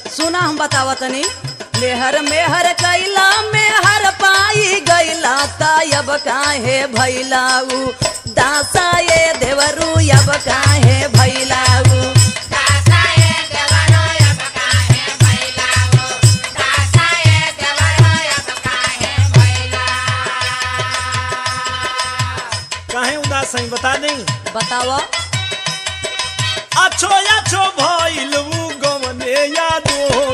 सुना हम बतावा तनी। मेहर मेहर कैला मेहर पाई गैला तब काहे भैलाऊ दासा ये देवरू अब काहे भैलाऊ। काहे उदास है बता दें। बतावा। अच्छो अच्छो भइल गवने यादो